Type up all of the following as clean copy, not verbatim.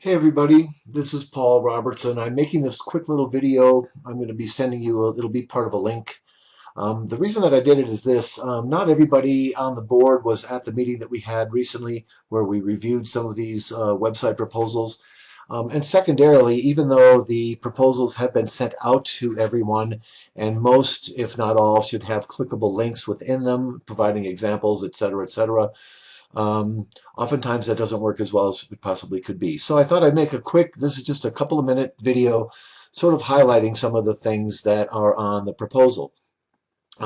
Hey everybody, this is Paul Robertson. I'm making this quick little video. I'm going to be sending you, it'll be part of a link. The reason that I did it is this. Not everybody on the board was at the meeting that we had recently where we reviewed some of these website proposals. And secondarily, even though the proposals have been sent out to everyone, and most, if not all, should have clickable links within them, providing examples, etc., etc., oftentimes that doesn't work as well as it possibly could be. So I thought I'd make a quick, this is just a couple of minute video sort of highlighting some of the things that are on the proposal.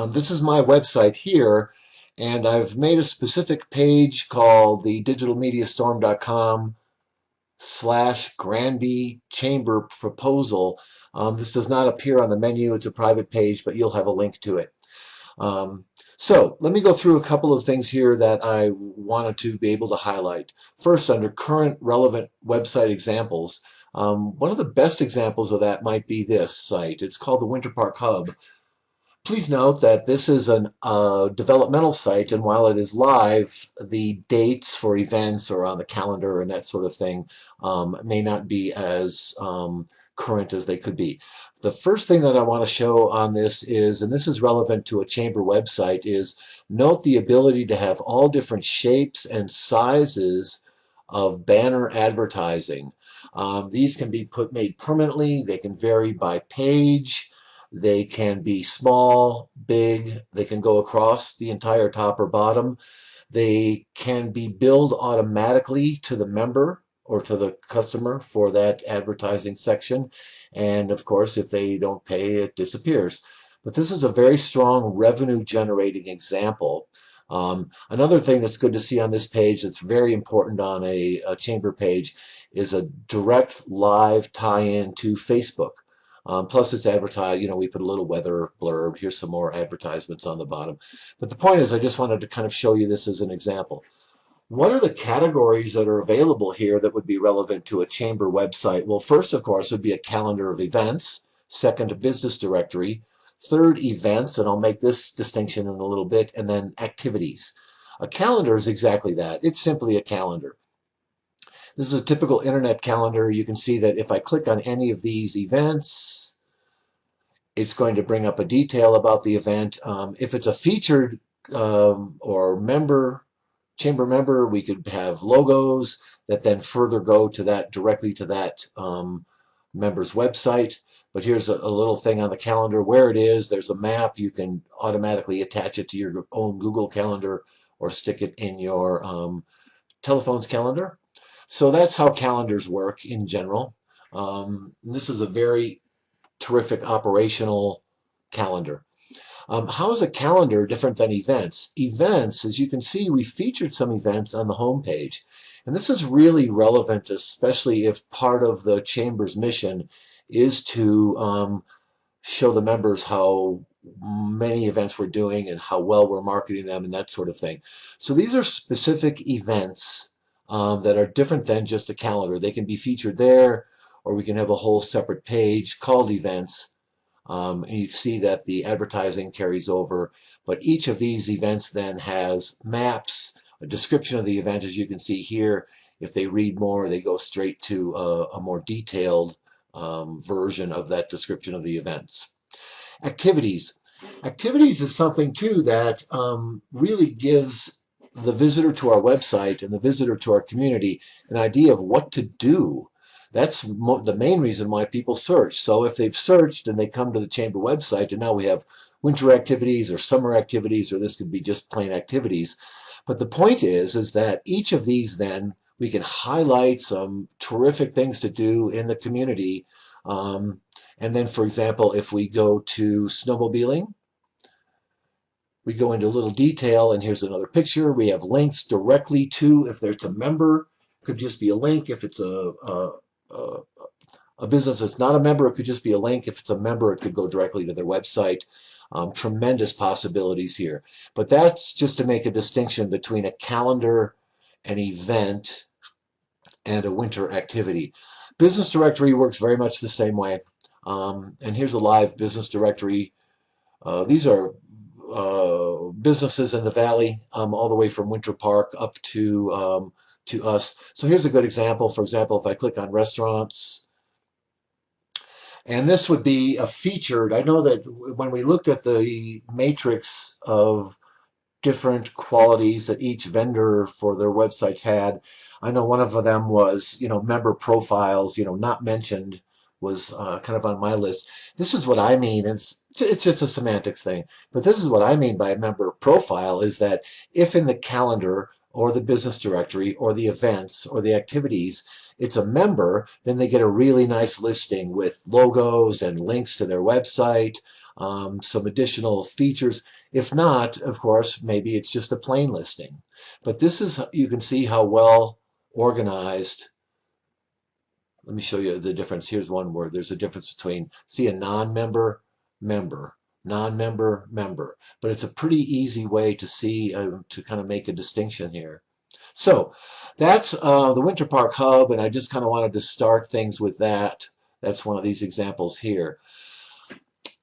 This is my website here, and I've made a specific page called the digitalmediastorm.com/Granby Chamber Proposal. This does not appear on the menu. It's a private page, but you'll have a link to it. So let me go through a couple of things here that I wanted to be able to highlight. First, under current relevant website examples, one of the best examples of that might be this site. It's called the Winter Park Hub. Please note that this is a developmental site, and while it is live, the dates for events or on the calendar and that sort of thing may not be as current as they could be. The first thing that I want to show on this is, and this is relevant to a chamber website, is note the ability to have all different shapes and sizes of banner advertising. These can be made permanently. They can vary by page. They can be small, big. They can go across the entire top or bottom. They can be billed automatically to the member or to the customer for that advertising section. And of course, if they don't pay, it disappears. But this is a very strong revenue generating example. Another thing that's good to see on this page that's very important on a chamber page is a direct live tie-in to Facebook. Plus it's advertised, we put a little weather blurb. Here's some more advertisements on the bottom. But the point is, I just wanted to kind of show you this as an example. What are the categories that are available here that would be relevant to a chamber website? Well, first, of course, would be a calendar of events. Second, a business directory. Third, events, and I'll make this distinction in a little bit, and then activities. A calendar is exactly that. It's simply a calendar. This is a typical internet calendar. You can see that if I click on any of these events, it's going to bring up a detail about the event. If it's a featured or chamber member, we could have logos that then further go to that directly to that member's website. But here's a little thing on the calendar where it is. There's a map. You can automatically attach it to your own Google Calendar or stick it in your telephone's calendar. So that's how calendars work in general. This is a very terrific operational calendar. How is a calendar different than events? Events, as you can see, we featured some events on the home page. And this is really relevant, especially if part of the chamber's mission is to show the members how many events we're doing and how well we're marketing them and that sort of thing. So these are specific events that are different than just a calendar. They can be featured there, or we can have a whole separate page called events. And you see that the advertising carries over, but each of these events then has maps, a description of the event, as you can see here. If they read more, they go straight to a more detailed version of that description of the events. Activities. Activities is something too that really gives the visitor to our website and the visitor to our community an idea of what to do. That's the main reason why people search. So if they've searched and they come to the chamber website, and now we have winter activities or summer activities, or this could be just plain activities. But the point is that each of these then we can highlight some terrific things to do in the community. And then, for example, if we go to snowmobiling, we go into a little detail, and here's another picture. We have links directly to, if there's a member, could just be a link. If it's a business that's not a member, it could just be a link. If it's a member, it could go directly to their website. Tremendous possibilities here. But that's just to make a distinction between a calendar, an event, and a winter activity. Business directory works very much the same way. And here's a live business directory. These are businesses in the valley, all the way from Winter Park up to to us. So here's a good example. For example, if I click on restaurants, and this would be a featured, I know that when we looked at the matrix of different qualities that each vendor for their websites had. I know one of them was, member profiles, not mentioned was kind of on my list. This is what I mean. It's just a semantics thing. But this is what I mean by a member profile is that if in the calendar or the business directory or the events or the activities, it's a member, then they get a really nice listing with logos and links to their website, some additional features. If not, of course, maybe it's just a plain listing. But this is, you can see how well organized. Let me show you the difference. Here's one where there's a difference between, see, a non-member, member, non-member, member. But it's a pretty easy way to see, to kind of make a distinction here. So that's the Winter Park Hub, and I just kind of wanted to start things with that. That's one of these examples here.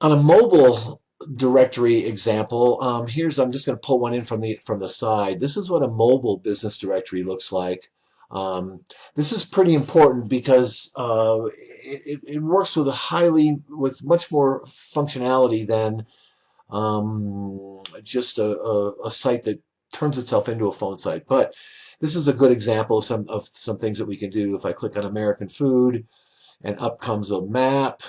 On a mobile directory example, I'm just going to pull one in from the side. This is what a mobile business directory looks like. This is pretty important because it works with with much more functionality than just a site that turns itself into a phone site. But this is a good example of some things that we can do. If I click on American food, and up comes a map.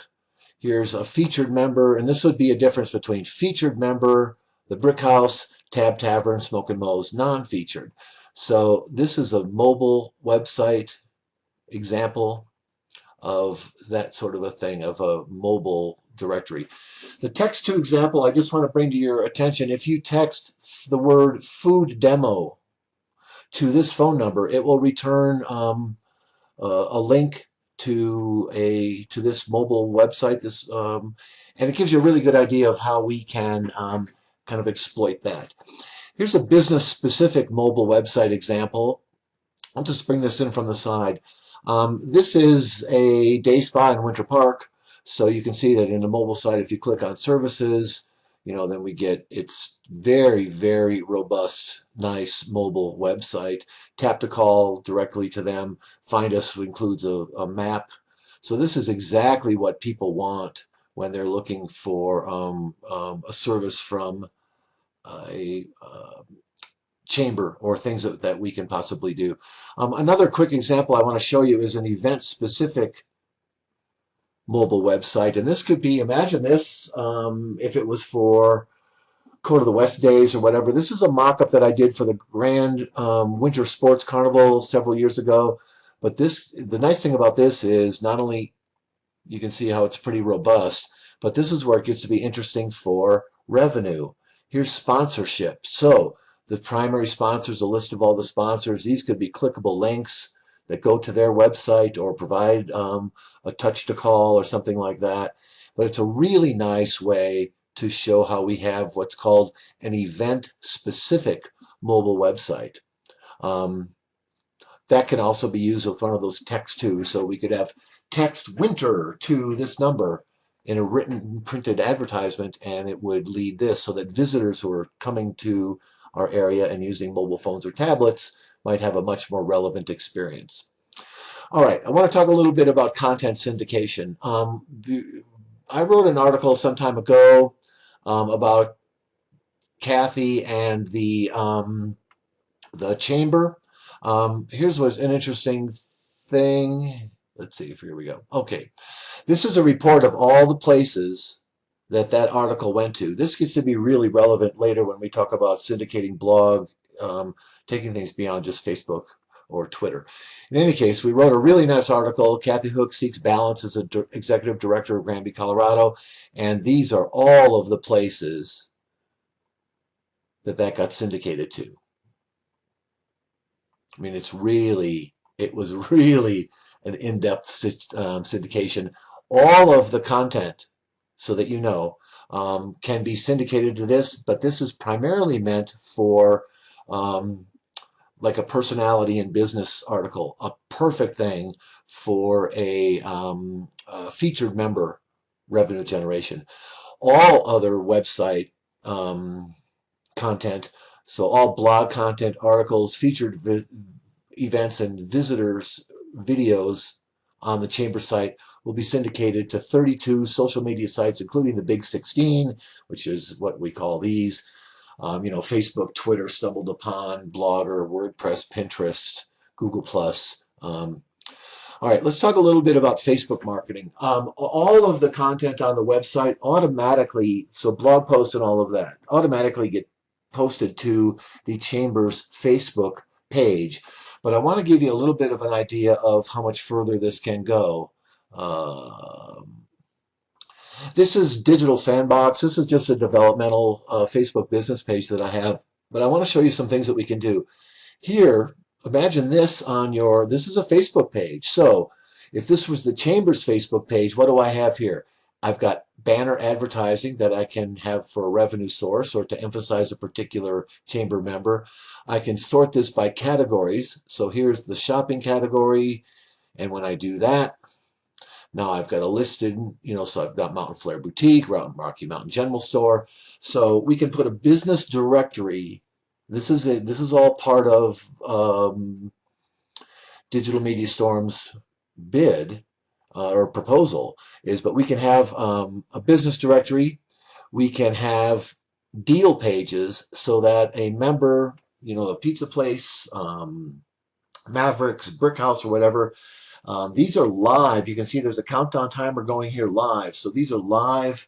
Here's a featured member, and this would be a difference between featured member, the Brick House, Tab Tavern, Smoke and Mo's, non-featured. So this is a mobile website example of that sort of a thing, of a mobile directory. The text to example, I just want to bring to your attention, if you text the word food demo to this phone number, it will return a link to this mobile website. And it gives you a really good idea of how we can kind of exploit that. Here's a business-specific mobile website example. I'll just bring this in from the side. This is a day spa in Winter Park. So you can see that in the mobile site, if you click on services, then we get its very, very robust, nice mobile website. Tap to call directly to them. Find us includes a map. So this is exactly what people want when they're looking for a service from a chamber or things that we can possibly do. Another quick example I want to show you is an event-specific mobile website. And this could be, imagine this, if it was for Court of the West Days or whatever. This is a mock-up that I did for the Grand Winter Sports Carnival several years ago. But the nice thing about this is not only you can see how it's pretty robust, but this is where it gets to be interesting for revenue. Here's sponsorship. So the primary sponsors, a list of all the sponsors. These could be clickable links that go to their website or provide a touch to call or something like that. But it's a really nice way to show how we have what's called an event-specific mobile website. That can also be used with one of those text too. So we could have text winter to this number in a written printed advertisement, and it would lead this so that visitors who are coming to our area and using mobile phones or tablets might have a much more relevant experience. All right, I want to talk a little bit about content syndication. I wrote an article some time ago about Kathy and the chamber. Here's what's an interesting thing. Let's see if here we go. Okay, this is a report of all the places that article went to. This gets to be really relevant later when we talk about syndicating blog, taking things beyond just Facebook or Twitter. In any case, we wrote a really nice article. Kathy Hook seeks balance as executive director of Granby, Colorado. And these are all of the places that got syndicated to. I mean, it was really an in-depth syndication. All of the content, so that you know, can be syndicated to this, but this is primarily meant for like a personality and business article, a perfect thing for a featured member revenue generation. All other website content, so all blog content, articles, featured events and visitors videos on the chamber site will be syndicated to 32 social media sites, including the Big 16, which is what we call these. Facebook, Twitter, Stumbled Upon, Blogger, WordPress, Pinterest, Google+. All right, let's talk a little bit about Facebook marketing. All of the content on the website automatically, so blog posts and all of that, automatically get posted to the Chamber's Facebook page. But I want to give you a little bit of an idea of how much further this can go. This is Digital Sandbox. This is just a developmental Facebook business page that I have. But I want to show you some things that we can do. Here, imagine this on your, this is a Facebook page. So if this was the Chamber's Facebook page, what do I have here? I've got banner advertising that I can have for a revenue source or to emphasize a particular Chamber member. I can sort this by categories. So here's the shopping category. And when I do that, now I've got a listed, so I've got Mountain Flare Boutique, Rocky Mountain General Store. So we can put a business directory. This is all part of Digital Media Storm's bid or proposal, but we can have a business directory. We can have deal pages so that a member, the pizza place, Mavericks, Brick House, or whatever, these are live. You can see there's a countdown timer going here live. So these are live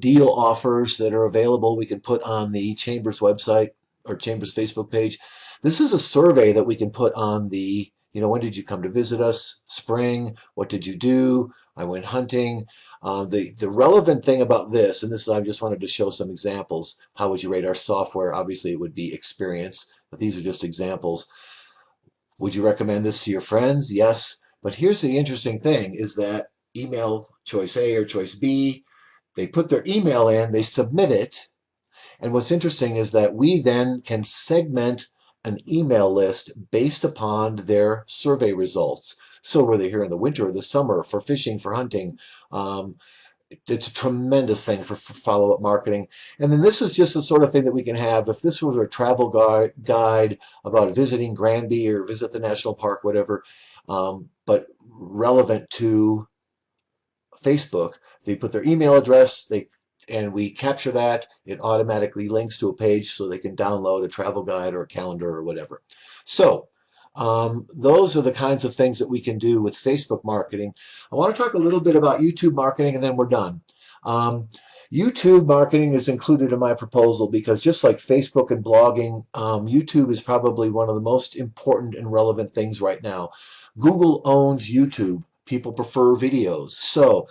deal offers that are available. We can put on the Chamber's website or Chamber's Facebook page. This is a survey that we can put on the, when did you come to visit us? Spring. What did you do? I went hunting. The relevant thing about this, and this I just wanted to show some examples. How would you rate our software? Obviously, it would be experience, but these are just examples. Would you recommend this to your friends? Yes. But here's the interesting thing is that email choice A or choice B, they put their email in, they submit it. And what's interesting is that we then can segment an email list based upon their survey results. So were they here in the winter or the summer, for fishing, for hunting? It's a tremendous thing for follow-up marketing. And then this is just the sort of thing that we can have. If this was a travel guide about visiting Granby or visit the national park, whatever, but relevant to Facebook, they put their email address, and we capture that, it automatically links to a page so they can download a travel guide or a calendar or whatever. So those are the kinds of things that we can do with Facebook marketing. I want to talk a little bit about YouTube marketing and then we're done. YouTube marketing is included in my proposal because just like Facebook and blogging, YouTube is probably one of the most important and relevant things right now. Google owns YouTube. People prefer videos. So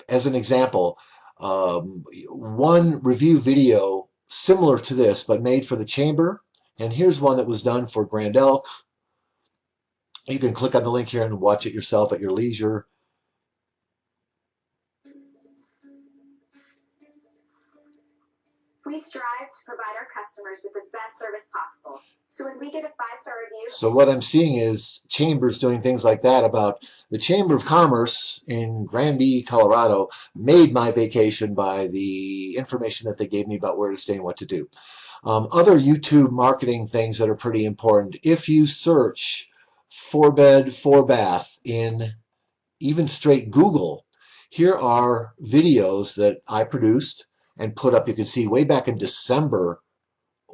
as an example, one review video similar to this but made for the Chamber, and here's one that was done for Grand Elk. You can click on the link here and watch it yourself at your leisure. We strive to provide our customers with the best service possible. So when we get a 5-star review... So what I'm seeing is Chambers doing things like that about the Chamber of Commerce in Granby, Colorado, made my vacation by the information that they gave me about where to stay and what to do. Other YouTube marketing things that are pretty important. If you search 4-bed, 4-bath in even straight Google, here are videos that I produced and put up. You can see way back in December,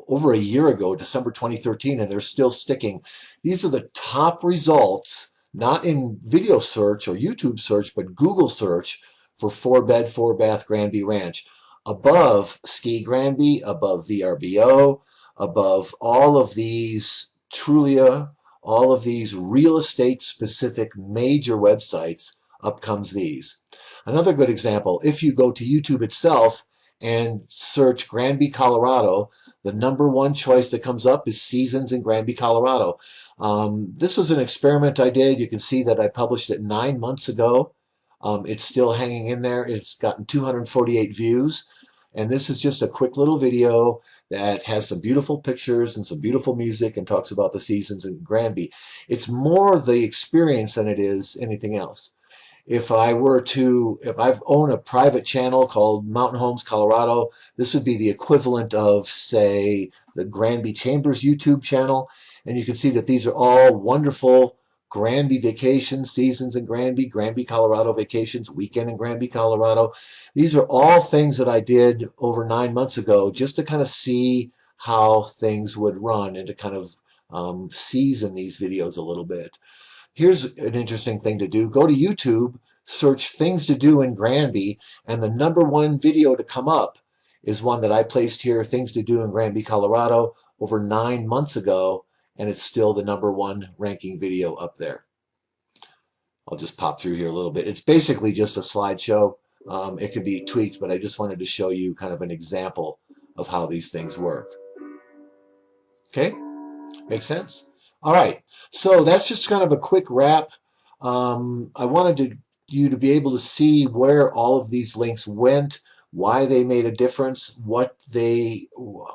over a year ago, December 2013, and they're still sticking. These are the top results, not in video search or YouTube search, but Google search for 4-bed, 4-bath Granby Ranch. Above Ski Granby, above VRBO, above all of these Trulia, all of these real estate specific major websites, up comes these. Another good example, if you go to YouTube itself and search Granby, Colorado, the #1 choice that comes up is seasons in Granby, Colorado. This is an experiment I did. You can see that I published it 9 months ago. It's still hanging in there. It's gotten 248 views. And this is just a quick little video that has some beautiful pictures and some beautiful music and talks about the seasons in Granby. It's more the experience than it is anything else. If I own a private channel called Mountain Homes Colorado, this would be the equivalent of, say, the Granby Chambers YouTube channel. And you can see that these are all wonderful Granby vacation seasons in Granby, Colorado vacations, weekend in Granby, Colorado. These are all things that I did over 9 months ago just to kind of see how things would run and to kind of season these videos a little bit. Here's an interesting thing to do. Go to YouTube, search things to do in Granby, and the #1 video to come up is one that I placed here, things to do in Granby, Colorado, over 9 months ago, and it's still the #1 ranking video up there. I'll just pop through here a little bit. It's basically just a slideshow. It can be tweaked, but I just wanted to show you kind of an example of how these things work. Okay? Make sense? All right. So that's just kind of a quick wrap. I wanted you to be able to see where all of these links went, why they made a difference, what they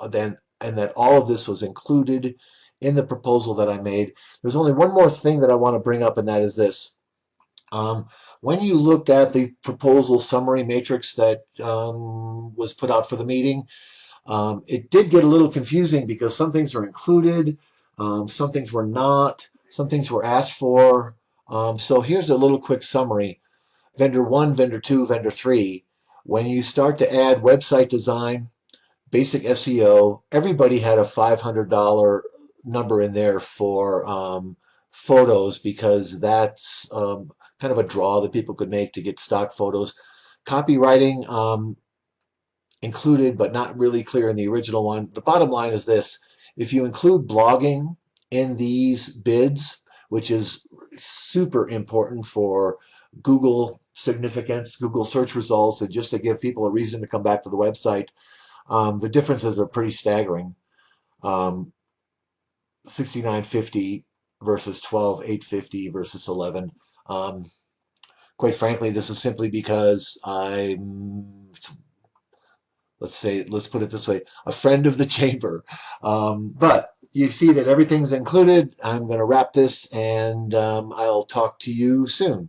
then, and that all of this was included in the proposal that I made. There's only one more thing that I want to bring up, and that is this. When you looked at the proposal summary matrix that was put out for the meeting, it did get a little confusing because some things are included, some things were not, some things were asked for. So here's a little quick summary. Vendor 1, Vendor 2, Vendor 3. When you start to add website design, basic SEO, everybody had a $500 number in there for photos because that's kind of a draw that people could make to get stock photos. Copywriting included but not really clear in the original one. The bottom line is this. If you include blogging in these bids, which is super important for Google significance, Google search results, and just to give people a reason to come back to the website, the differences are pretty staggering. 69.50 versus 12.850 versus 11. Quite frankly, this is simply because let's put it this way, a friend of the chamber. But you see that everything's included. I'm going to wrap this, and I'll talk to you soon.